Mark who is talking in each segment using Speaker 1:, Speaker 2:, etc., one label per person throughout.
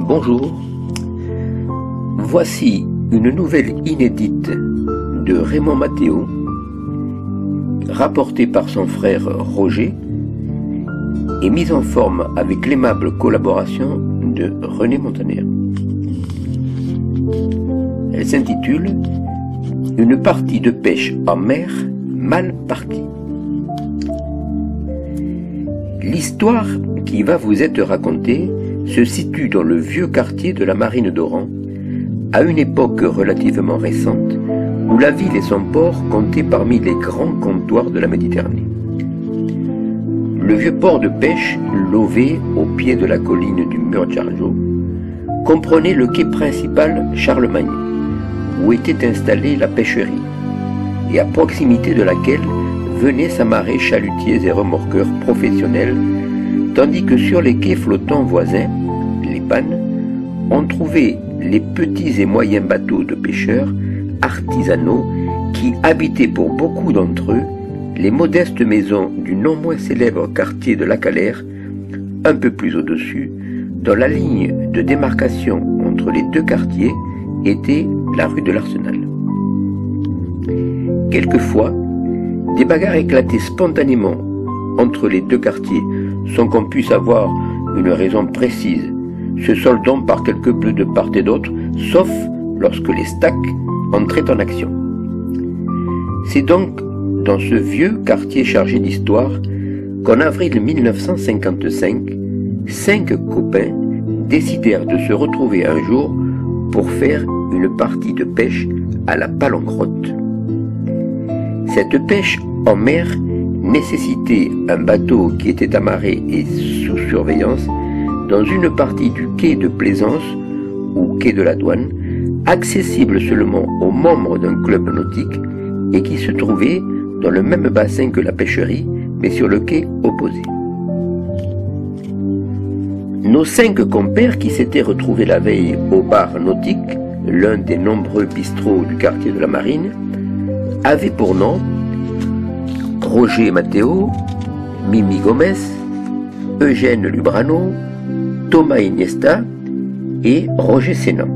Speaker 1: Bonjour, voici une nouvelle inédite de Raymond Mathéo, rapportée par son frère Roger et mise en forme avec l'aimable collaboration de René Montaner. Elle s'intitule « Une partie de pêche en mer mal partie ». L'histoire qui va vous être racontée se situe dans le vieux quartier de la Marine d'Oran, à une époque relativement récente, où la ville et son port comptaient parmi les grands comptoirs de la Méditerranée. Le vieux port de pêche, lové au pied de la colline du Murdjarjo, comprenait le quai principal Charlemagne, où était installée la pêcherie, et à proximité de laquelle venaient s'amarrer chalutiers et remorqueurs professionnels, tandis que sur les quais flottants voisins, les pannes, on trouvait les petits et moyens bateaux de pêcheurs artisanaux qui habitaient pour beaucoup d'entre eux les modestes maisons du non moins célèbre quartier de la Calère, un peu plus au-dessus, dont la ligne de démarcation entre les deux quartiers était la rue de l'Arsenal. Quelquefois, des bagarres éclataient spontanément entre les deux quartiers, sans qu'on puisse avoir une raison précise, se soldant par quelques bleus de part et d'autre, sauf lorsque les stacks entraient en action. C'est donc dans ce vieux quartier chargé d'histoire qu'en avril 1955, 5 copains décidèrent de se retrouver un jour pour faire une partie de pêche à la palangrotte. Cette pêche en mer nécessitait un bateau qui était amarré et sous surveillance dans une partie du quai de plaisance ou quai de la douane, accessible seulement aux membres d'un club nautique et qui se trouvait dans le même bassin que la pêcherie, mais sur le quai opposé. Nos 5 compères qui s'étaient retrouvés la veille au bar nautique, l'un des nombreux bistrots du quartier de la Marine, avaient pour nom Roger Mathéo, Mimi Gomez, Eugène Lubrano, Thomas Iniesta et Roger Sénan.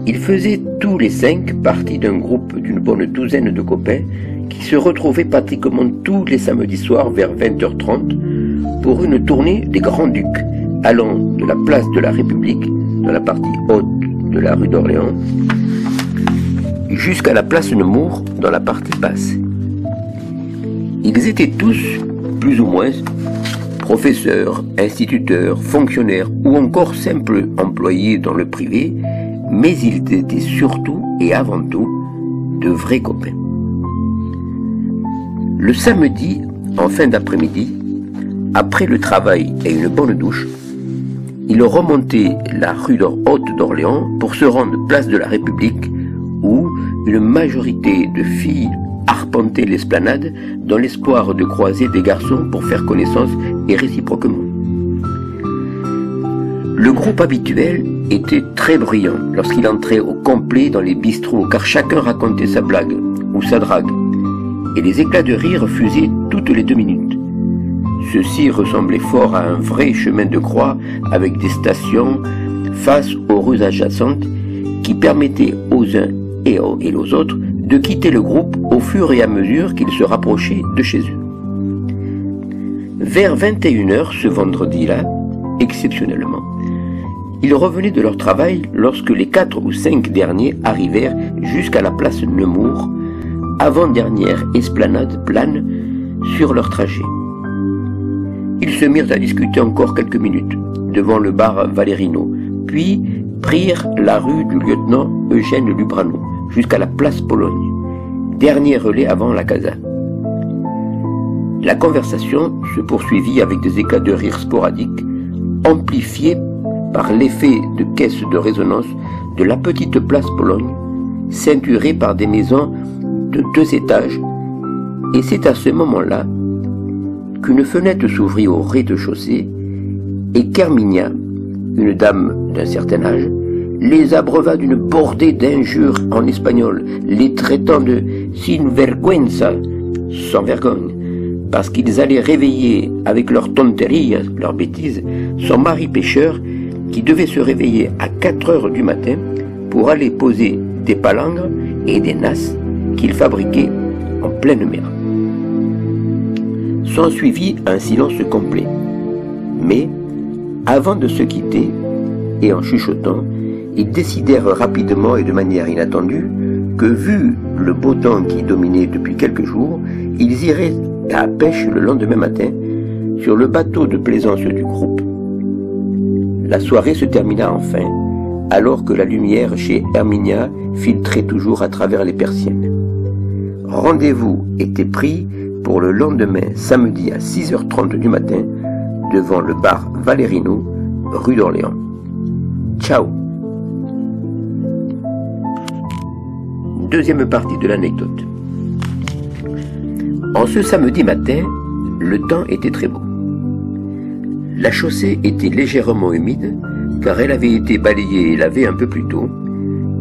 Speaker 1: Ils faisaient tous les 5 partie d'un groupe d'une bonne douzaine de copains qui se retrouvaient pratiquement tous les samedis soirs vers 20h30 pour une tournée des Grands-Ducs allant de la place de la République, dans la partie haute de la rue d'Orléans, jusqu'à la place Nemours dans la partie basse. Ils étaient tous, plus ou moins, professeurs, instituteurs, fonctionnaires ou encore simples employés dans le privé, mais ils étaient surtout et avant tout de vrais copains. Le samedi, en fin d'après-midi, après le travail et une bonne douche, ils remontaient la rue haute d'Orléans pour se rendre place de la République où une majorité de filles arpentaient l'esplanade dans l'espoir de croiser des garçons pour faire connaissance et réciproquement. Le groupe habituel était très bruyant lorsqu'il entrait au complet dans les bistrots car chacun racontait sa blague ou sa drague et les éclats de rire fusaient toutes les 2 minutes. Ceci ressemblait fort à un vrai chemin de croix avec des stations face aux rues adjacentes qui permettaient aux uns et aux autres de quitter le groupe au fur et à mesure qu'ils se rapprochaient de chez eux. Vers 21h ce vendredi-là, exceptionnellement, ils revenaient de leur travail lorsque les 4 ou 5 derniers arrivèrent jusqu'à la place Nemours, avant-dernière esplanade plane sur leur trajet. Ils se mirent à discuter encore quelques minutes devant le bar Valerino, puis prirent la rue du lieutenant Eugène Lubrano jusqu'à la place Pologne, dernier relais avant la casa. La conversation se poursuivit avec des éclats de rire sporadiques, amplifiés par l'effet de caisse de résonance de la petite place Pologne, ceinturée par des maisons de 2 étages, et c'est à ce moment-là qu'une fenêtre s'ouvrit au rez-de-chaussée et qu'Herminia, une dame d'un certain âge, les abreuva d'une bordée d'injures en espagnol, les traitant de sinvergüenza, sans vergogne, parce qu'ils allaient réveiller avec leurs tonteries, leurs bêtises, son mari pêcheur qui devait se réveiller à 4 heures du matin pour aller poser des palangres et des nasses qu'il fabriquait en pleine mer. S'ensuivit un silence complet. Mais, avant de se quitter, et en chuchotant, ils décidèrent rapidement et de manière inattendue que, vu le beau temps qui dominait depuis quelques jours, ils iraient à la pêche le lendemain matin sur le bateau de plaisance du groupe. La soirée se termina enfin, alors que la lumière chez Herminia filtrait toujours à travers les persiennes. Rendez-vous était pris pour le lendemain samedi à 6h30 du matin devant le bar Valerino, rue d'Orléans. Ciao. Deuxième partie de l'anecdote. En ce samedi matin, le temps était très beau. La chaussée était légèrement humide, car elle avait été balayée et lavée un peu plus tôt,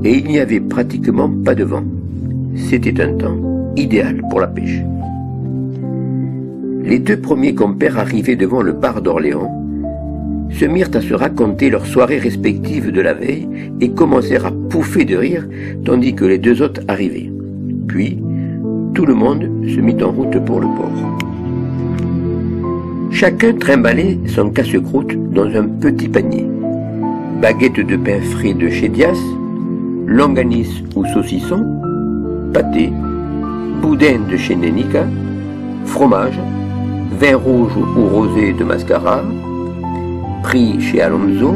Speaker 1: et il n'y avait pratiquement pas de vent. C'était un temps idéal pour la pêche. Les deux premiers compères arrivés devant le bar d'Orléans se mirent à se raconter leurs soirées respectives de la veille et commencèrent à pouffer de rire tandis que les deux autres arrivaient. Puis, tout le monde se mit en route pour le port. Chacun trimballait son casse-croûte dans un petit panier. Baguette de pain frais de chez Dias, longanise ou saucisson, pâté, boudin de chez Nenica, fromage, vin rouge ou rosé de Mascara, pris chez Alonso,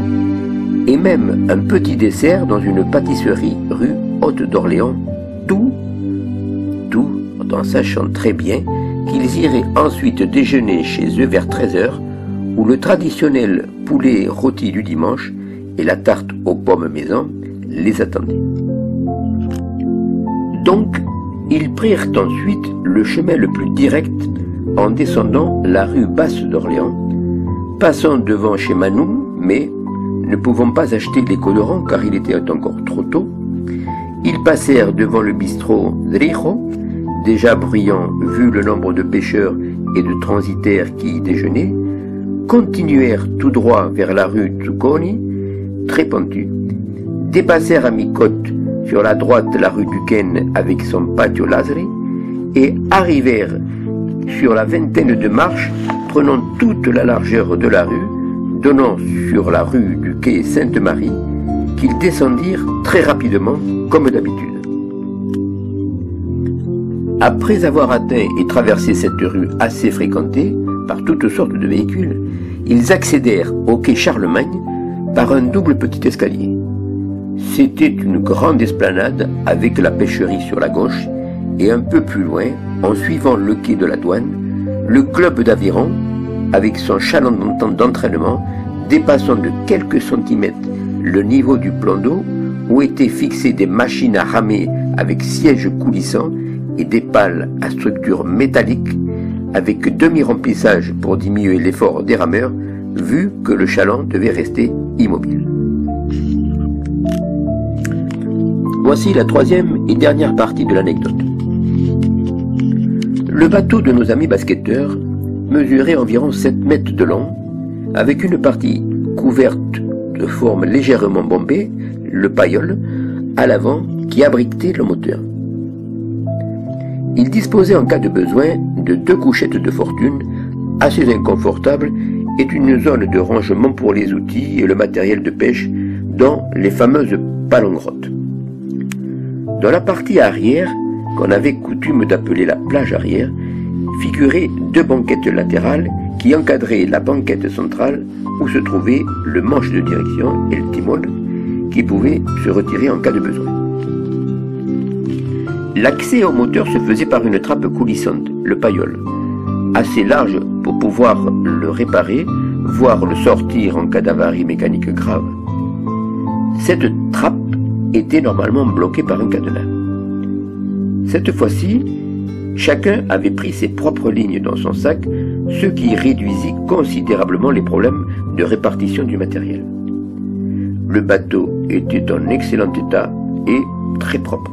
Speaker 1: et même un petit dessert dans une pâtisserie rue Haute d'Orléans, tout en sachant très bien qu'ils iraient ensuite déjeuner chez eux vers 13h, où le traditionnel poulet rôti du dimanche et la tarte aux pommes maison les attendaient. Donc, ils prirent ensuite le chemin le plus direct en descendant la rue Basse d'Orléans, passant devant chez Manou, mais ne pouvant pas acheter les colorants car il était encore trop tôt. Ils passèrent devant le bistrot Drijo, déjà bruyant vu le nombre de pêcheurs et de transitaires qui y déjeunaient, continuèrent tout droit vers la rue Zucconi, très pentue, dépassèrent à mi-côte sur la droite la rue Duquesne avec son patio Lazari, et arrivèrent sur la vingtaine de marches, prenant toute la largeur de la rue, donnant sur la rue du quai Sainte-Marie, qu'ils descendirent très rapidement, comme d'habitude. Après avoir atteint et traversé cette rue assez fréquentée par toutes sortes de véhicules, ils accédèrent au quai Charlemagne par un double petit escalier. C'était une grande esplanade avec la pêcherie sur la gauche et un peu plus loin, en suivant le quai de la Douane, le club d'Aveyron avec son chaland d'entraînement dépassant de quelques centimètres le niveau du plan d'eau où étaient fixées des machines à ramer avec sièges coulissants et des pales à structure métallique avec demi-remplissage pour diminuer l'effort des rameurs vu que le chaland devait rester immobile. Voici la troisième et dernière partie de l'anecdote. Le bateau de nos amis basketteurs mesurait environ 7 mètres de long, avec une partie couverte de forme légèrement bombée, le paillol, à l'avant qui abritait le moteur. Il disposait en cas de besoin de 2 couchettes de fortune, assez inconfortables, et une zone de rangement pour les outils et le matériel de pêche, dont les fameuses palongrottes. Dans la partie arrière, qu'on avait coutume d'appeler la plage arrière, figuraient 2 banquettes latérales qui encadraient la banquette centrale où se trouvait le manche de direction et le timon qui pouvait se retirer en cas de besoin. L'accès au moteur se faisait par une trappe coulissante, le paillol, assez large pour pouvoir le réparer, voire le sortir en cas d'avarie mécanique grave. Cette trappe était normalement bloquée par un cadenas. Cette fois-ci, chacun avait pris ses propres lignes dans son sac, ce qui réduisit considérablement les problèmes de répartition du matériel. Le bateau était en excellent état et très propre.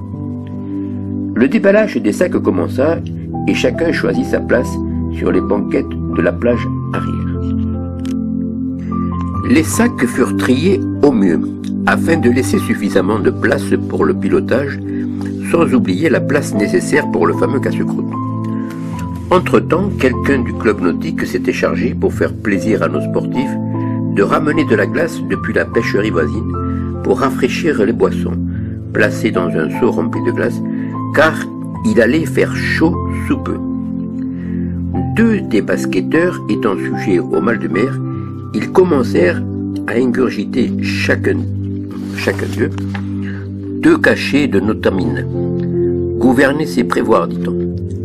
Speaker 1: Le déballage des sacs commença et chacun choisit sa place sur les banquettes de la plage arrière. Les sacs furent triés au mieux, afin de laisser suffisamment de place pour le pilotage, sans oublier la place nécessaire pour le fameux casse-croûte. Entre-temps, quelqu'un du club nautique s'était chargé, pour faire plaisir à nos sportifs, de ramener de la glace depuis la pêcherie voisine pour rafraîchir les boissons, placées dans un seau rempli de glace, car il allait faire chaud sous peu. Deux des basketteurs étant sujets au mal de mer, ils commencèrent à ingurgiter chacun d'eux 2 cachets de notamine. Gouverner, c'est prévoir, dit-on.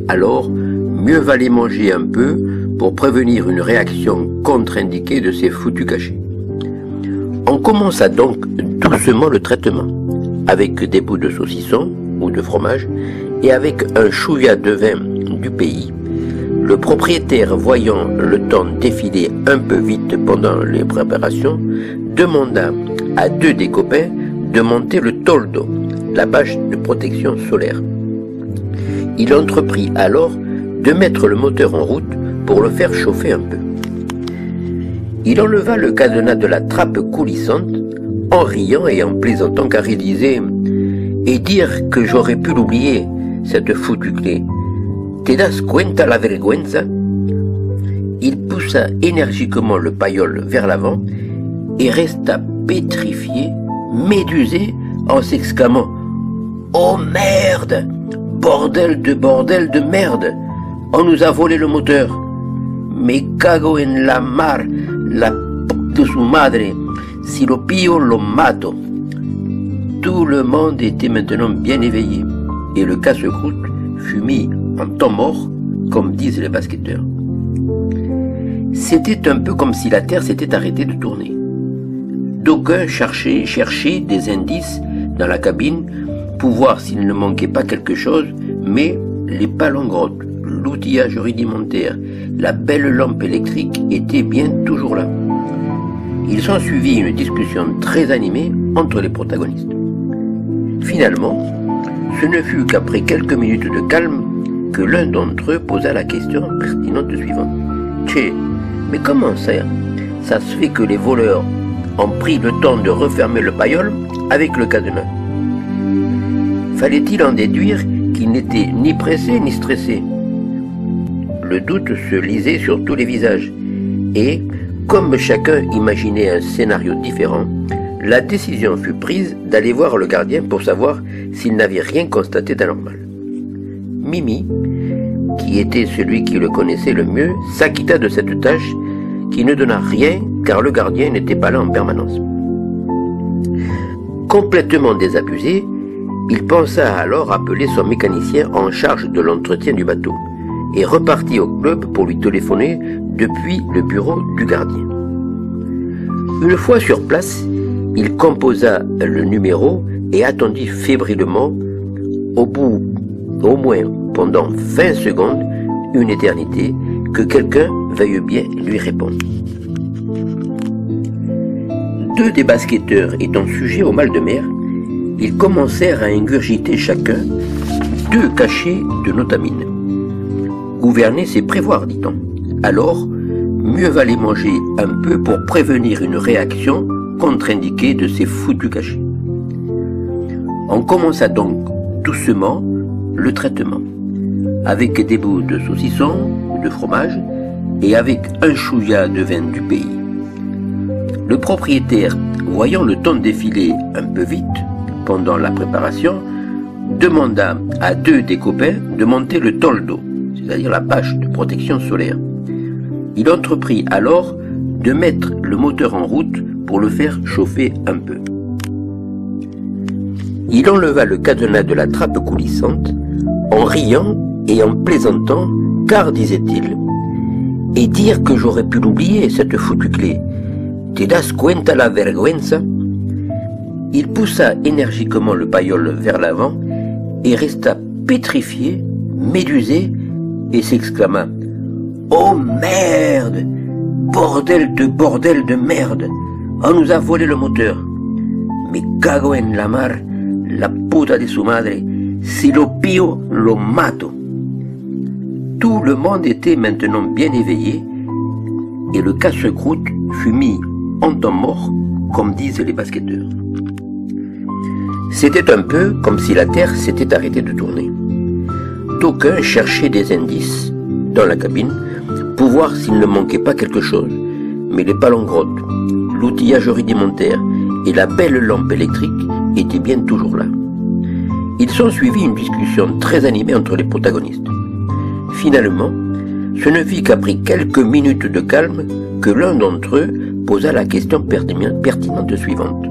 Speaker 1: Alors, mieux valait manger un peu pour prévenir une réaction contre-indiquée de ces foutus cachets. On commença donc doucement le traitement, avec des bouts de saucisson ou de fromage et avec un chouïa de vin du pays. Le propriétaire, voyant le temps défiler un peu vite pendant les préparations, demanda à 2 des copains de monter le toldo, la bâche de protection solaire. Il entreprit alors de mettre le moteur en route pour le faire chauffer un peu. Il enleva le cadenas de la trappe coulissante en riant et en plaisantant, car il disait « Et dire que j'aurais pu l'oublier, cette foutue clé. Te das cuenta la vergüenza ?» Il poussa énergiquement le paillol vers l'avant et resta pétrifié, médusé, en s'exclamant « Oh merde! Bordel de merde! On nous a volé le moteur! Me cago en la mar, la p de su madre! Si lo pillo, lo mato! » Tout le monde était maintenant bien éveillé, et le casse-croûte fut mis en temps mort, comme disent les basketteurs. C'était un peu comme si la Terre s'était arrêtée de tourner. D'aucuns cherchaient des indices dans la cabine pour voir s'il ne manquait pas quelque chose, mais les palongrottes, l'outillage rudimentaire, la belle lampe électrique étaient bien toujours là. Il s'en suivit une discussion très animée entre les protagonistes. Finalement, ce ne fut qu'après quelques minutes de calme que l'un d'entre eux posa la question pertinente suivante. « Tché, mais comment ça se fait que les voleurs ont pris le temps de refermer le paillol avec le cadenas? Fallait-il en déduire qu'ils n'étaient ni pressés ni stressés? » Le doute se lisait sur tous les visages, et, comme chacun imaginait un scénario différent, la décision fut prise d'aller voir le gardien pour savoir s'il n'avait rien constaté d'anormal. Mimi, qui était celui qui le connaissait le mieux, s'acquitta de cette tâche qui ne donna rien car le gardien n'était pas là en permanence. Complètement désabusé, il pensa alors appeler son mécanicien en charge de l'entretien du bateau et repartit au club pour lui téléphoner depuis le bureau du gardien. Une fois sur place, il composa le numéro et attendit fébrilement, au bout au moins pendant 20 secondes, une éternité, que quelqu'un veuille bien lui répondre. 2 des basketteurs étant sujets au mal de mer, ils commencèrent à ingurgiter chacun 2 cachets de notamine. Gouverner, c'est prévoir, dit-on. Alors, mieux valait manger un peu pour prévenir une réaction contre-indiquée de ces foutus cachets. On commença donc doucement le traitement, avec des bouts de saucisson ou de fromage et avec un chouïa de vin du pays. Le propriétaire, voyant le temps défiler un peu vite pendant la préparation, demanda à 2 des copains de monter le toldo, c'est-à-dire la bâche de protection solaire. Il entreprit alors de mettre le moteur en route pour le faire chauffer un peu. Il enleva le cadenas de la trappe coulissante en riant et en plaisantant, car, disait-il, « Et dire que j'aurais pu l'oublier, cette foutue clé. Te das cuenta la vergüenza ?» Il poussa énergiquement le paillol vers l'avant et resta pétrifié, médusé, et s'exclama « Oh merde! Bordel de merde! On nous a volé le moteur! Me cago en la mar, la puta de su madre! Si lo pillo, lo mato! » Tout le monde était maintenant bien éveillé, et le casse-croûte fut mis en temps mort, comme disent les basketteurs. C'était un peu comme si la Terre s'était arrêtée de tourner. D'aucuns cherchaient des indices dans la cabine pour voir s'il ne manquait pas quelque chose, mais les palongrottes, l'outillage rudimentaire et la belle lampe électrique étaient bien toujours là. Il s'en suivit une discussion très animée entre les protagonistes. Finalement, ce ne fut qu'après quelques minutes de calme que l'un d'entre eux posa la question pertinente suivante.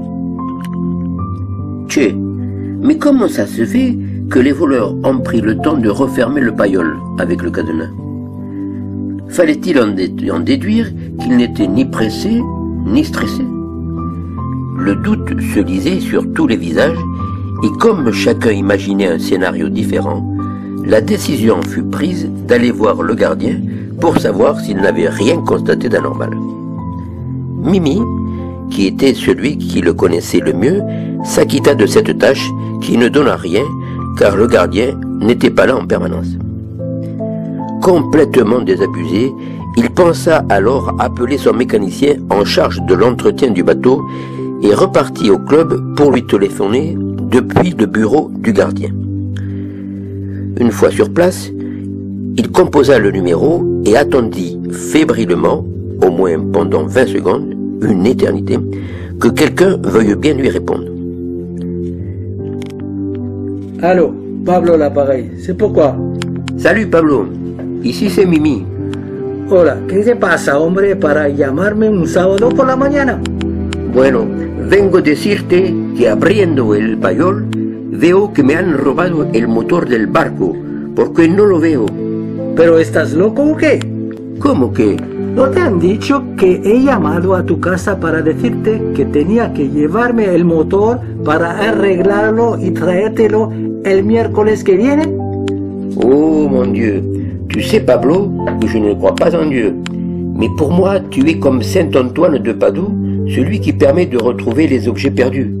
Speaker 1: « Tchè, mais comment ça se fait que les voleurs ont pris le temps de refermer le paillol avec le cadenas? Fallait-il en déduire qu'ils n'étaient ni pressés ni stressés? » Le doute se lisait sur tous les visages, et comme chacun imaginait un scénario différent, la décision fut prise d'aller voir le gardien pour savoir s'il n'avait rien constaté d'anormal. Mimi, qui était celui qui le connaissait le mieux, s'acquitta de cette tâche qui ne donna rien, car le gardien n'était pas là en permanence. Complètement désabusé, il pensa alors appeler son mécanicien en charge de l'entretien du bateau et repartit au club pour lui téléphoner depuis le bureau du gardien. Une fois sur place, il composa le numéro et attendit fébrilement, au moins pendant 20 secondes, une éternité, que quelqu'un veuille bien lui répondre.
Speaker 2: Allô, Pablo l'appareil, c'est pourquoi?
Speaker 1: Salut Pablo, ici c'est Mimi.
Speaker 2: Hola, ¿qué te pasa, hombre, para llamarme un sábado por la mañana?
Speaker 1: Bueno, vengo a decirte que abriendo el payol veo que me han robado el motor del barco, porque no lo veo.
Speaker 2: ¿Pero estás loco o qué?
Speaker 1: ¿Cómo que?
Speaker 2: ¿No te han dicho que he llamado a tu casa para decirte que tenía que llevarme el motor para arreglarlo y traértelo el miércoles que viene?
Speaker 1: Oh mon Dieu, tu sais Pablo que je ne crois pas en Dieu. Mais pour moi, tu es comme Saint Antoine de Padoue, celui qui permet de retrouver les objets perdus.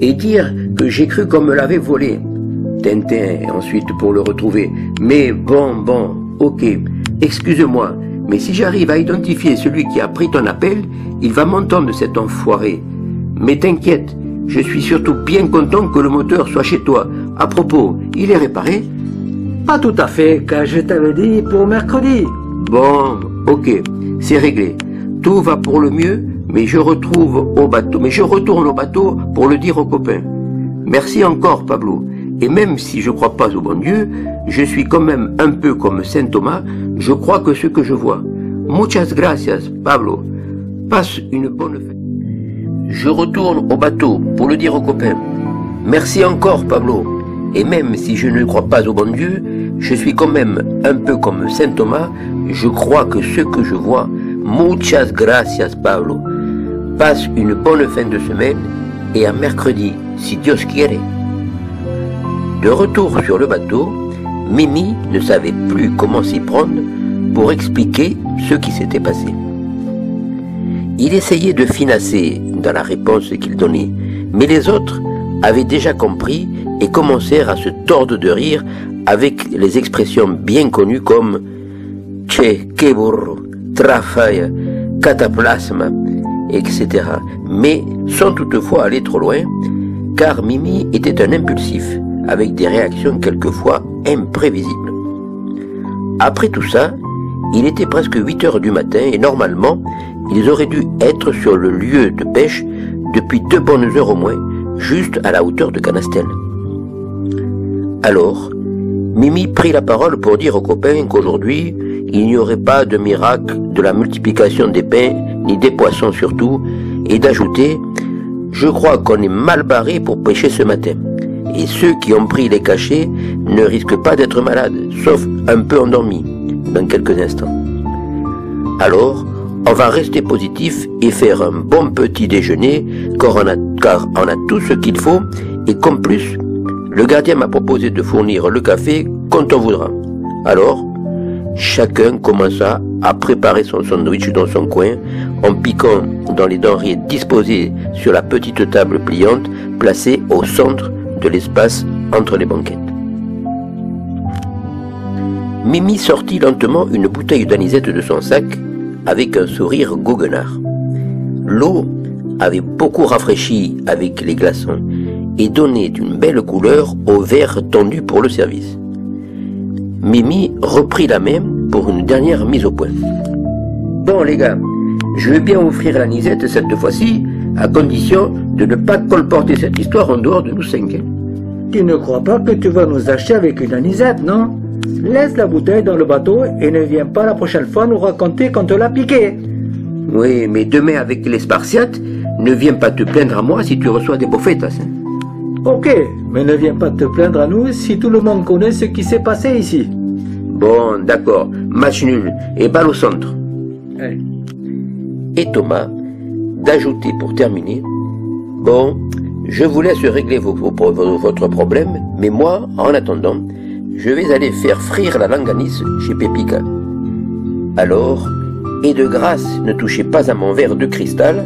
Speaker 1: Et dire que j'ai cru qu'on me l'avait volé. Tintin ensuite pour le retrouver. Mais bon, ok, excuse-moi, mais si j'arrive à identifier celui qui a pris ton appel, il va m'entendre cet enfoiré. Mais t'inquiète, je suis surtout bien content que le moteur soit chez toi. À propos, il est réparé?
Speaker 2: Pas tout à fait, car je t'avais dit pour mercredi.
Speaker 1: Bon, ok, c'est réglé. Tout va pour le mieux, mais je retourne au bateau pour le dire aux copains. Merci encore, Pablo. Et même si je ne crois pas au bon Dieu, je suis quand même un peu comme Saint Thomas, je crois que ce que je vois. Muchas gracias, Pablo. Passe une bonne fête. Je retourne au bateau pour le dire aux copains. Merci encore, Pablo. Et même si je ne crois pas au bon Dieu, je suis quand même un peu comme Saint Thomas, je crois que ce que je vois. Muchas gracias, Pablo. Passe une bonne fin de semaine et à mercredi, si Dios quiere. De retour sur le bateau, Mimi ne savait plus comment s'y prendre pour expliquer ce qui s'était passé. Il essayait de finasser dans la réponse qu'il donnait, mais les autres avaient déjà compris et commencèrent à se tordre de rire avec les expressions bien connues comme « Che, que burro »,« trafaya »,« cataplasma », etc. Mais sans toutefois aller trop loin, car Mimi était un impulsif, avec des réactions quelquefois imprévisibles. Après tout ça, il était presque 8 heures du matin et normalement, ils auraient dû être sur le lieu de pêche depuis 2 bonnes heures au moins, juste à la hauteur de Canastel. Alors, Mimi prit la parole pour dire aux copains qu'aujourd'hui, il n'y aurait pas de miracle de la multiplication des pains, ni des poissons surtout, et d'ajouter « Je crois qu'on est mal barré pour pêcher ce matin. Et ceux qui ont pris les cachets ne risquent pas d'être malades, sauf un peu endormis, dans quelques instants. Alors, on va rester positif et faire un bon petit déjeuner, car on a tout ce qu'il faut, et comme plus, le gardien m'a proposé de fournir le café quand on voudra. Alors, chacun commença à préparer son sandwich dans son coin, en piquant dans les denrées disposées sur la petite table pliante placée au centre de l'espace entre les banquettes. Mimi sortit lentement une bouteille d'anisette de son sac avec un sourire goguenard. L'eau avait beaucoup rafraîchi avec les glaçons et donnait une belle couleur au verre tendu pour le service. Mimi reprit la main pour une dernière mise au point. Bon les gars, je vais bien offrir la nisette cette fois-ci, à condition de ne pas colporter cette histoire en dehors de nous 5.
Speaker 2: Tu ne crois pas que tu vas nous acheter avec une anisette, non? Laisse la bouteille dans le bateau et ne viens pas la prochaine fois nous raconter quand on l'a piqué.
Speaker 1: Oui, mais demain avec les Spartiates, ne viens pas te plaindre à moi si tu reçois des bofetas.
Speaker 2: Ok, mais ne viens pas te plaindre à nous si tout le monde connaît ce qui s'est passé ici.
Speaker 1: Bon, d'accord, match nul et balle au centre.
Speaker 2: Hey.
Speaker 1: Et Thomas d'ajouter pour terminer, bon, je vous laisse régler votre problème, mais moi, en attendant, je vais aller faire frire la langanisse chez Pépika. Alors, et de grâce, ne touchez pas à mon verre de cristal,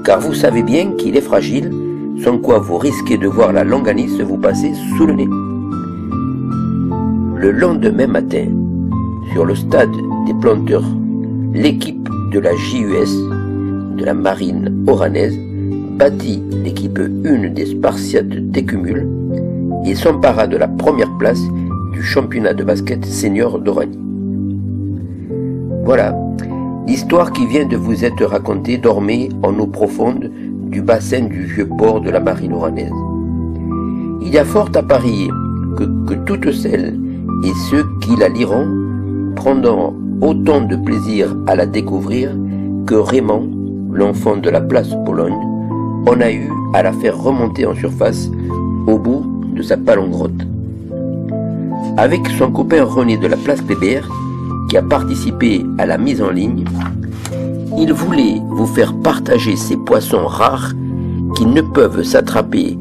Speaker 1: car vous savez bien qu'il est fragile, sans quoi vous risquez de voir la longanisse vous passer sous le nez. Le lendemain matin, sur le stade des planteurs, l'équipe de la JUS, de la marine oranaise, battit l'équipe 1 des Spartiates d'Écumul et s'empara de la première place du championnat de basket senior d'Oranie. Voilà, l'histoire qui vient de vous être racontée dormait en eau profonde du bassin du vieux port de la marine oranaise. Il y a fort à parier que toutes celles et ceux qui la liront prendront autant de plaisir à la découvrir que Raymond, l'enfant de la place Pologne, en a eu à la faire remonter en surface au bout de sa palongrotte. Avec son copain René de la place Pébert, qui a participé à la mise en ligne, il voulait vous faire partager ces poissons rares qui ne peuvent s'attraper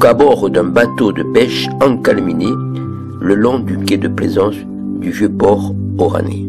Speaker 1: qu'à bord d'un bateau de pêche encalminé le long du quai de plaisance du vieux port oranais.